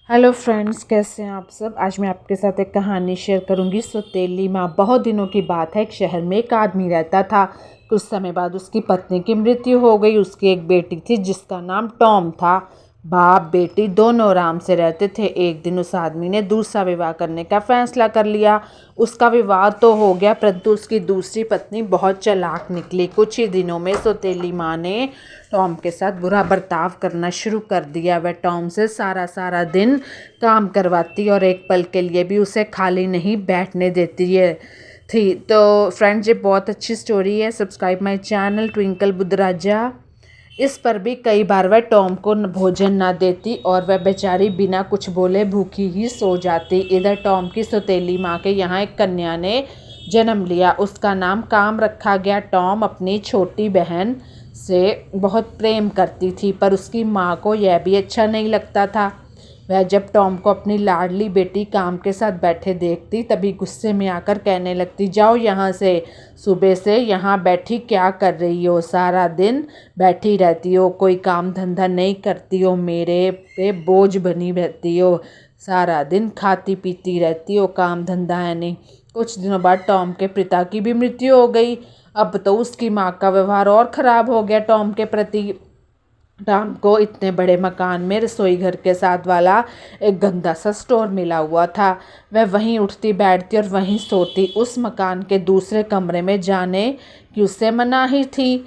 Hello friends, कैसे हैं आप सब। आज मैं आपके साथ एक कहानी शेयर करूंगी। सौतेली माँ। बहुत दिनों की बात है। एक शहर में एक आदमी रहता था। कुछ समय बाद उसकी पत्नी की मृत्यु हो गई। उसकी एक बेटी थी जिसका नाम टॉम था। बाप बेटी दोनों आराम से रहते थे। एक दिन उस आदमी ने दूसरा विवाह करने का फैसला कर लिया। उसका विवाह तो हो गया, परंतु उसकी दूसरी पत्नी बहुत चालाक निकली। कुछ ही दिनों में सौतेली माँ ने टॉम के साथ बुरा बर्ताव करना शुरू कर दिया। वह टॉम से सारा सारा दिन काम करवाती और एक पल के लिए भी उसे खाली नहीं बैठने देती है थी। तो फ्रेंड्स, ये बहुत अच्छी स्टोरी है। Subscribe my channel Twinkle Buddhraja. इस पर भी कई बार वह टॉम को भोजन ना देती और वह बेचारी बिना कुछ बोले भूखी ही सो जाती। इधर टॉम की सौतेली माँ के यहाँ एक कन्या ने जन्म लिया। उसका नाम काम रखा गया। टॉम अपनी छोटी बहन से बहुत प्रेम करती थी, पर उसकी माँ को यह भी अच्छा नहीं लगता था। वह जब टॉम को अपनी लाडली बेटी काम के साथ बैठे देखती तभी गुस्से में आकर कहने लगती, जाओ यहाँ से, सुबह से यहाँ बैठी क्या कर रही हो, सारा दिन बैठी रहती हो, कोई काम धंधा नहीं करती हो, मेरे पे बोझ बनी रहती हो, सारा दिन खाती पीती रहती हो, काम धंधा है नहीं। कुछ दिनों बाद टॉम के पिता की भी मृत्यु हो गई। अब तो उसकी माँ का व्यवहार और ख़राब हो गया टॉम के प्रति। टॉम को इतने बड़े मकान में रसोई घर के साथ वाला एक गंदा सा स्टोर मिला हुआ था। वह वहीं उठती बैठती और वहीं सोती। उस मकान के दूसरे कमरे में जाने की उससे मनाही थी,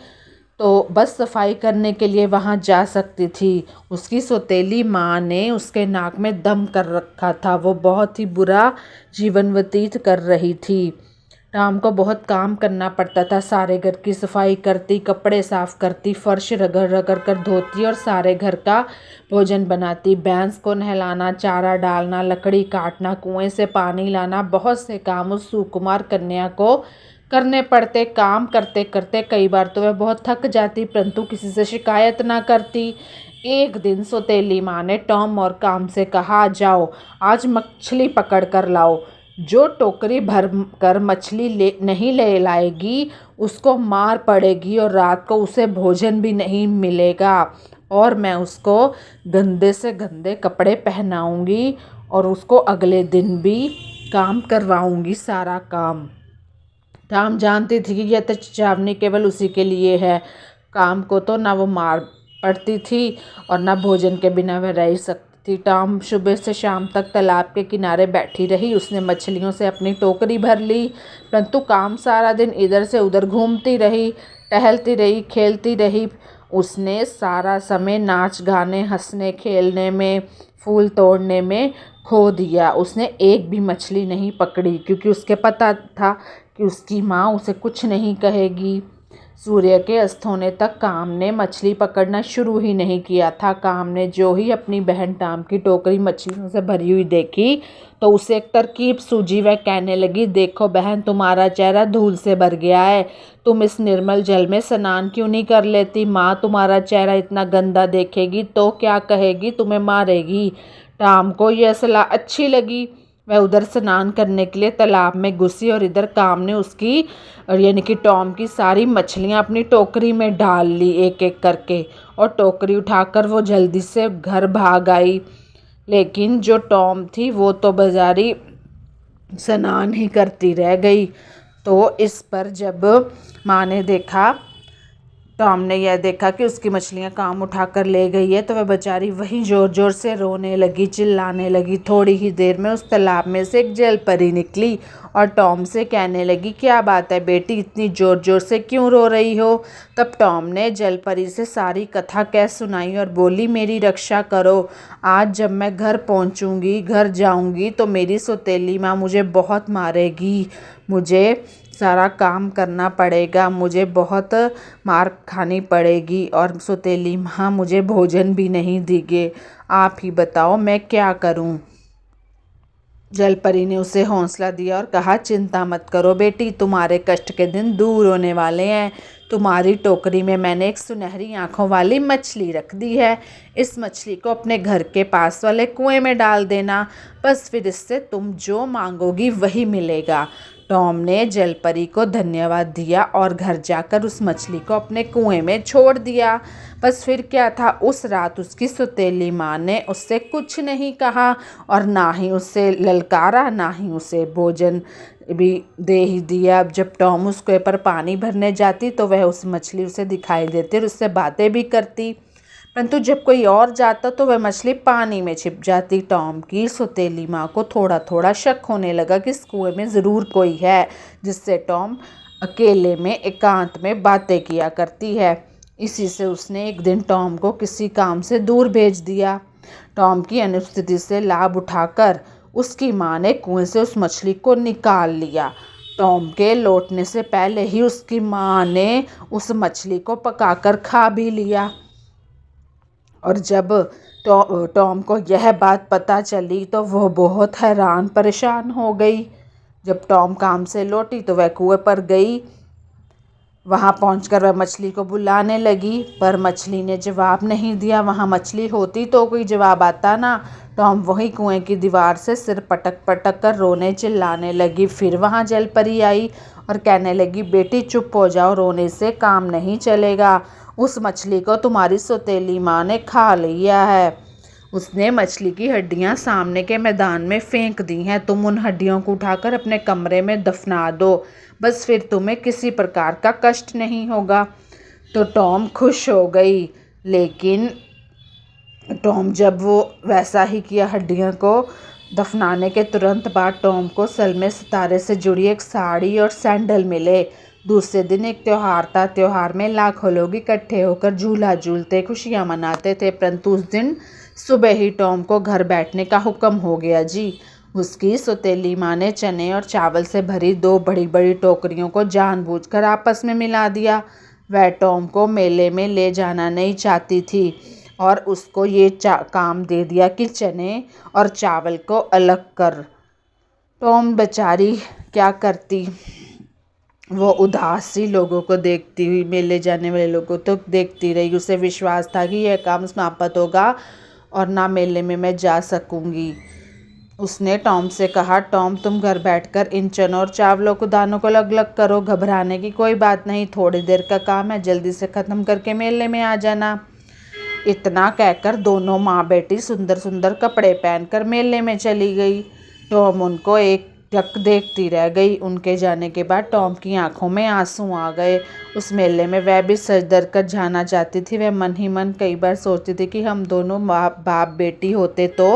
तो बस सफाई करने के लिए वहां जा सकती थी। उसकी सौतेली माँ ने उसके नाक में दम कर रखा था। वो बहुत ही बुरा जीवन व्यतीत कर रही थी। टॉम को बहुत काम करना पड़ता था। सारे घर की सफाई करती, कपड़े साफ करती, फर्श रगड़ रगड़ कर धोती और सारे घर का भोजन बनाती। भैंस को नहलाना, चारा डालना, लकड़ी काटना, कुएं से पानी लाना, बहुत से काम उस सुकुमार कन्या को करने पड़ते। काम करते करते कई बार तो वह बहुत थक जाती, परंतु किसी से शिकायत ना करती। एक दिन सौतेली माँ ने टॉम और काम से कहा, जाओ आज मछली पकड़ कर लाओ। जो टोकरी भर कर मछली नहीं ले लाएगी उसको मार पड़ेगी और रात को उसे भोजन भी नहीं मिलेगा, और मैं उसको गंदे से गंदे कपड़े पहनाऊंगी और उसको अगले दिन भी काम करवाऊंगी, सारा काम। टॉम जानती थी कि यह तो चेतावनी केवल उसी के लिए है। काम को तो ना वो मार पड़ती थी और ना भोजन के बिना वह रह सकती थी। टॉम सुबह से शाम तक तालाब के किनारे बैठी रही। उसने मछलियों से अपनी टोकरी भर ली, परंतु काम सारा दिन इधर से उधर घूमती रही, टहलती रही, खेलती रही। उसने सारा समय नाच गाने, हंसने खेलने में, फूल तोड़ने में खो दिया। उसने एक भी मछली नहीं पकड़ी, क्योंकि उसके पता था कि उसकी माँ उसे कुछ नहीं कहेगी। सूर्य के अस्त होने तक काम ने मछली पकड़ना शुरू ही नहीं किया था। काम ने जो ही अपनी बहन टॉम की टोकरी मछलियों से भरी हुई देखी तो उसे एक तरकीब सूझी। वह कहने लगी, देखो बहन, तुम्हारा चेहरा धूल से भर गया है, तुम इस निर्मल जल में स्नान क्यों नहीं कर लेती। माँ तुम्हारा चेहरा इतना गंदा देखेगी तो क्या कहेगी, तुम्हें मारेगी। टॉम को यह सलाह अच्छी लगी। वह उधर स्नान करने के लिए तालाब में घुसी और इधर काम ने उसकी यानी कि टॉम की सारी मछलियां अपनी टोकरी में डाल ली एक एक करके, और टोकरी उठाकर वो जल्दी से घर भाग आई। लेकिन जो टॉम थी वो तो बेचारी स्नान ही करती रह गई। तो इस पर जब माँ ने देखा, टॉम ने यह देखा कि उसकी मछलियां काम उठाकर ले गई है, तो वह बेचारी वहीं जोर जोर से रोने लगी, चिल्लाने लगी। थोड़ी ही देर में उस तालाब में से एक जल परी निकली और टॉम से कहने लगी, क्या बात है बेटी, इतनी जोर जोर से क्यों रो रही हो। तब टॉम ने जल परी से सारी कथा कह सुनाई और बोली, मेरी रक्षा करो। आज जब मैं घर पहुंचूंगी, घर जाऊंगी तो मेरी सौतेली माँ मुझे बहुत मारेगी, मुझे सारा काम करना पड़ेगा, मुझे बहुत मार खानी पड़ेगी और सौतेली माँ मुझे भोजन भी नहीं देंगे। आप ही बताओ मैं क्या करूं। जलपरी ने उसे हौसला दिया और कहा, चिंता मत करो बेटी, तुम्हारे कष्ट के दिन दूर होने वाले हैं। तुम्हारी टोकरी में मैंने एक सुनहरी आंखों वाली मछली रख दी है। इस मछली को अपने घर के पास वाले कुएं में डाल देना, बस फिर इससे तुम जो मांगोगी वही मिलेगा। टॉम ने जलपरी को धन्यवाद दिया और घर जाकर उस मछली को अपने कुएं में छोड़ दिया। बस फिर क्या था, उस रात उसकी सौतेली माँ ने उससे कुछ नहीं कहा और ना ही उससे ललकारा, ना ही उसे भोजन भी दे ही दिया। अब जब टॉम उस कुएं पर पानी भरने जाती तो वह उस मछली उसे दिखाई देती और उससे बातें भी करती, परंतु जब कोई और जाता तो वह मछली पानी में छिप जाती। टॉम की सौतेली माँ को थोड़ा थोड़ा शक होने लगा कि इस कुएं में ज़रूर कोई है जिससे टॉम अकेले में एकांत में बातें किया करती है। इसी से उसने एक दिन टॉम को किसी काम से दूर भेज दिया। टॉम की अनुपस्थिति से लाभ उठाकर उसकी माँ ने कुएं से उस मछली को निकाल लिया। टॉम के लौटने से पहले ही उसकी माँ ने उस मछली को पकाकर खा भी लिया। और जब टॉम को यह बात पता चली तो वह बहुत हैरान परेशान हो गई। जब टॉम काम से लौटी तो वह कुएं पर गई। वहां पहुंचकर वह मछली को बुलाने लगी, पर मछली ने जवाब नहीं दिया। वहां मछली होती तो कोई जवाब आता ना। टॉम वही कुएं की दीवार से सिर पटक पटक कर रोने चिल्लाने लगी। फिर वहां जलपरी आई और कहने लगी, बेटी चुप हो जाओ, रोने से काम नहीं चलेगा। उस मछली को तुम्हारी सौतेली माँ ने खा लिया है। उसने मछली की हड्डियां सामने के मैदान में फेंक दी हैं। तुम उन हड्डियों को उठाकर अपने कमरे में दफना दो, बस फिर तुम्हें किसी प्रकार का कष्ट नहीं होगा। तो टॉम खुश हो गई, लेकिन टॉम जब वो वैसा ही किया, हड्डियों को दफनाने के तुरंत बाद टॉम को सलमे सितारे से जुड़ी एक साड़ी और सैंडल मिले। दूसरे दिन एक त्यौहार था। त्यौहार में लाखों लोग इकट्ठे होकर झूला झूलते, खुशियां मनाते थे, परंतु उस दिन सुबह ही टॉम को घर बैठने का हुक्म हो गया जी। उसकी सौतेली माँ ने चने और चावल से भरी 2 बड़ी बड़ी टोकरियों को जानबूझकर आपस में मिला दिया। वह टॉम को मेले में ले जाना नहीं चाहती थी और उसको ये काम दे दिया कि चने और चावल को अलग कर। टॉम बेचारी क्या करती, वो उदास सी लोगों को देखती हुई, मेले जाने वाले लोगों तो देखती रही। उसे विश्वास था कि यह काम समाप्त होगा और ना मेले में मैं जा सकूंगी। उसने टॉम से कहा, टॉम तुम घर बैठकर इन चनों और चावलों को दानों को अलग अलग करो, घबराने की कोई बात नहीं, थोड़ी देर का काम है, जल्दी से ख़त्म करके मेले में आ जाना। इतना कहकर दोनों माँ बेटी सुंदर सुंदर कपड़े पहनकर मेले में चली गई। टॉम उनको एक टक देखती रह गई। उनके जाने के बाद टॉम की आंखों में आंसू आ गए। उस मेले में वह भी सज धर कर जाना चाहती थी। वह मन ही मन कई बार सोचती थी कि हम दोनों बाप बेटी होते तो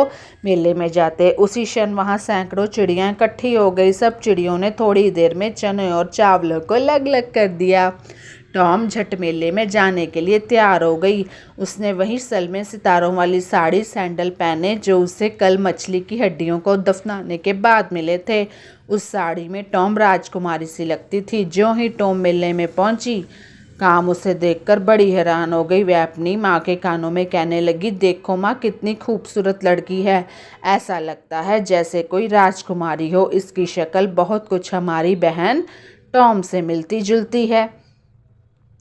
मेले में जाते। उसी क्षण वहाँ सैकड़ों चिड़ियाँ इकट्ठी हो गई। सब चिड़ियों ने थोड़ी देर में चने और चावलों को अलग अलग कर दिया। टॉम झट मेले में जाने के लिए तैयार हो गई। उसने वही सलमे सितारों वाली साड़ी सैंडल पहने जो उसे कल मछली की हड्डियों को दफनाने के बाद मिले थे। उस साड़ी में टॉम राजकुमारी सी लगती थी। ज्यों ही टॉम मेले में पहुंची, काम उसे देखकर बड़ी हैरान हो गई। वह अपनी माँ के कानों में कहने लगी, देखो माँ, कितनी खूबसूरत लड़की है, ऐसा लगता है जैसे कोई राजकुमारी हो। इसकी शक्ल बहुत कुछ हमारी बहन टॉम से मिलती जुलती है।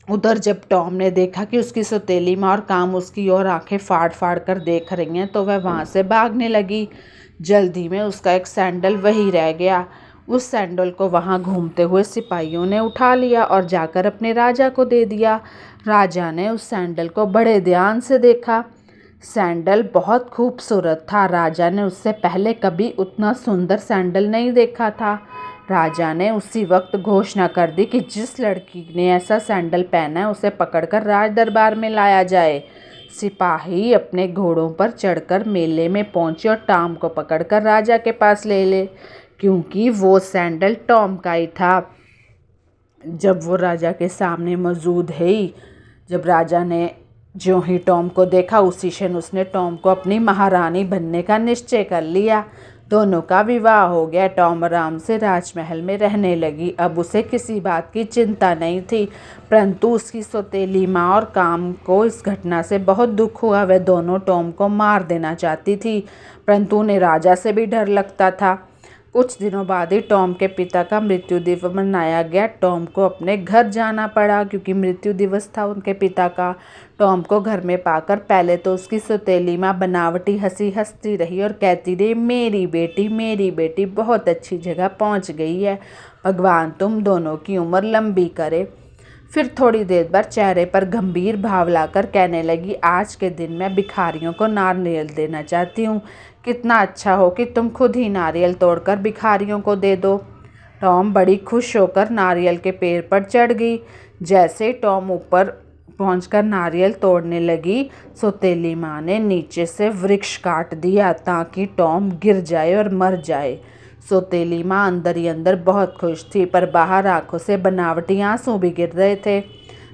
उधर जब टॉम ने देखा कि उसकी सौतेली माँ और काम उसकी ओर आंखें फाड़ फाड़ कर देख रही हैं तो वह वहाँ से भागने लगी। जल्दी में उसका एक सैंडल वही रह गया। उस सैंडल को वहाँ घूमते हुए सिपाहियों ने उठा लिया और जाकर अपने राजा को दे दिया। राजा ने उस सैंडल को बड़े ध्यान से देखा। सैंडल बहुत खूबसूरत था। राजा ने उससे पहले कभी उतना सुंदर सैंडल नहीं देखा था। राजा ने उसी वक्त घोषणा कर दी कि जिस लड़की ने ऐसा सैंडल पहना है उसे पकड़कर राज दरबार में लाया जाए। सिपाही अपने घोड़ों पर चढ़कर मेले में पहुंचे और टॉम को पकड़कर राजा के पास ले क्योंकि वो सैंडल टॉम का ही था। जब वो राजा के सामने मौजूद है, जब राजा ने ज्यों ही टॉम को देखा उसी क्षण उसने टॉम को अपनी महारानी बनने का निश्चय कर लिया। दोनों का विवाह हो गया। टॉम आराम से राजमहल में रहने लगी। अब उसे किसी बात की चिंता नहीं थी, परंतु उसकी सौतेली माँ और काम को इस घटना से बहुत दुख हुआ। वे दोनों टॉम को मार देना चाहती थी, परंतु उन्हें राजा से भी डर लगता था। कुछ दिनों बाद ही टॉम के पिता का मृत्यु दिवस मनाया गया। टॉम को अपने घर जाना पड़ा क्योंकि मृत्यु दिवस था उनके पिता का। टॉम को घर में पाकर पहले तो उसकी सौतेली माँ बनावटी हंसी हंसती रही और कहती रही, मेरी बेटी बहुत अच्छी जगह पहुँच गई है, भगवान तुम दोनों की उम्र लंबी करे। फिर थोड़ी देर बाद चेहरे पर गंभीर भाव लाकर कहने लगी, आज के दिन मैं भिखारियों को नारियल देना चाहती हूँ। कितना अच्छा हो कि तुम खुद ही नारियल तोड़कर भिखारियों को दे दो। टॉम बड़ी खुश होकर नारियल के पेड़ पर चढ़ गई। जैसे टॉम ऊपर पहुंचकर नारियल तोड़ने लगी, सौतेली माँ ने नीचे से वृक्ष काट दिया ताकि टॉम गिर जाए और मर जाए। सौतेली माँ अंदर ही अंदर बहुत खुश थी, पर बाहर आंखों से बनावटी आंसू भी गिर रहे थे।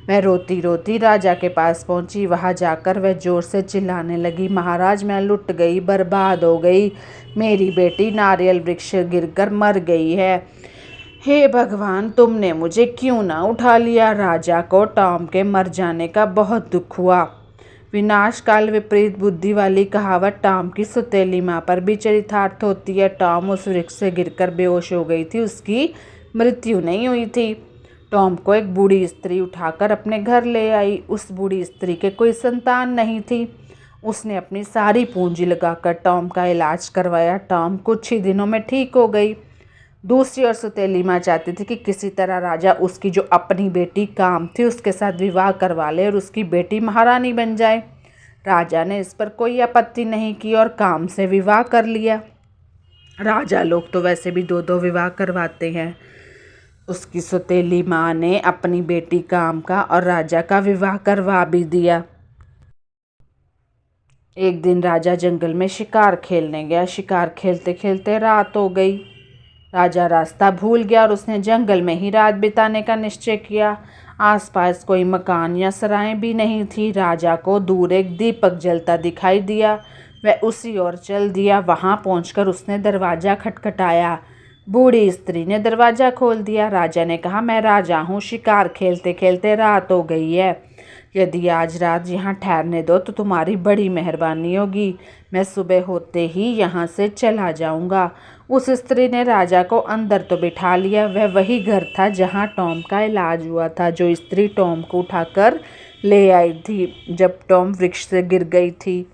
वह रोती रोती राजा के पास पहुंची। वहां जाकर वह जोर से चिल्लाने लगी, महाराज मैं लुट गई, बर्बाद हो गई, मेरी बेटी नारियल वृक्ष गिरकर मर गई है। हे भगवान तुमने मुझे क्यों ना उठा लिया। राजा को टॉम के मर जाने का बहुत दुख हुआ। विनाश काल विपरीत बुद्धि वाली कहावत टॉम की सौतेली माँ पर भी चरितार्थ होती है। टॉम उस वृक्ष से गिरकर बेहोश हो गई थी, उसकी मृत्यु नहीं हुई थी। टॉम को एक बूढ़ी स्त्री उठाकर अपने घर ले आई। उस बूढ़ी स्त्री के कोई संतान नहीं थी। उसने अपनी सारी पूंजी लगाकर टॉम का इलाज करवाया। टॉम कुछ ही दिनों में ठीक हो गई। दूसरी ओर सौतेली माँ चाहती थी कि किसी तरह राजा उसकी जो अपनी बेटी काम थी उसके साथ विवाह करवा ले और उसकी बेटी महारानी बन जाए। राजा ने इस पर कोई आपत्ति नहीं की और काम से विवाह कर लिया। राजा लोग तो वैसे भी 2-2 विवाह करवाते हैं। उसकी सौतेली माँ ने अपनी बेटी काम का और राजा का विवाह करवा भी दिया। एक दिन राजा जंगल में शिकार खेलने गया। शिकार खेलते खेलते रात हो गई। राजा रास्ता भूल गया और उसने जंगल में ही रात बिताने का निश्चय किया। आसपास कोई मकान या सराय भी नहीं थी। राजा को दूर एक दीपक जलता दिखाई दिया। वह उसी ओर चल दिया। वहां पहुंचकर उसने दरवाज़ा खटखटाया। बूढ़ी स्त्री ने दरवाज़ा खोल दिया। राजा ने कहा, मैं राजा हूँ, शिकार खेलते खेलते रात हो गई है, यदि आज रात यहाँ ठहरने दो तो तुम्हारी बड़ी मेहरबानी होगी। मैं सुबह होते ही यहाँ से चला जाऊँगा। उस स्त्री ने राजा को अंदर तो बिठा लिया। वह वही घर था जहाँ टॉम का इलाज हुआ था, जो स्त्री टॉम को उठाकर ले आई थी जब टॉम वृक्ष से गिर गई थी।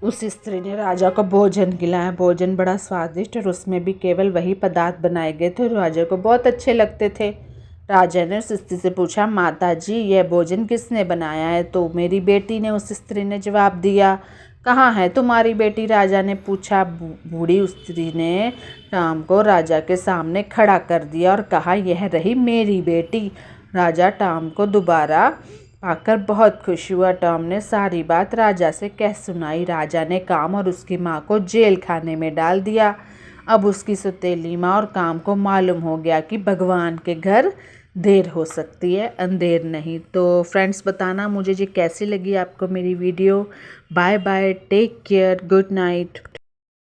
उस स्त्री ने राजा को भोजन खिलाया। भोजन बड़ा स्वादिष्ट और उसमें भी केवल वही पदार्थ बनाए गए थे, राजा को बहुत अच्छे लगते थे। राजा ने उस स्त्री से पूछा, माता जी यह भोजन किसने बनाया है? तो मेरी बेटी ने, उस स्त्री ने जवाब दिया। कहाँ है तुम्हारी बेटी? राजा ने पूछा। बूढ़ी स्त्री ने टॉम को राजा के सामने खड़ा कर दिया और कहा, यह रही मेरी बेटी। राजा टॉम को दोबारा पाकर बहुत खुश हुआ। टॉम ने सारी बात राजा से कह सुनाई। राजा ने काम और उसकी माँ को जेल खाने में डाल दिया। अब उसकी सौतेली माँ और काम को मालूम हो गया कि भगवान के घर देर हो सकती है, अंधेर नहीं। तो फ्रेंड्स बताना मुझे ये कैसी लगी आपको मेरी video. Bye bye, take care, good night.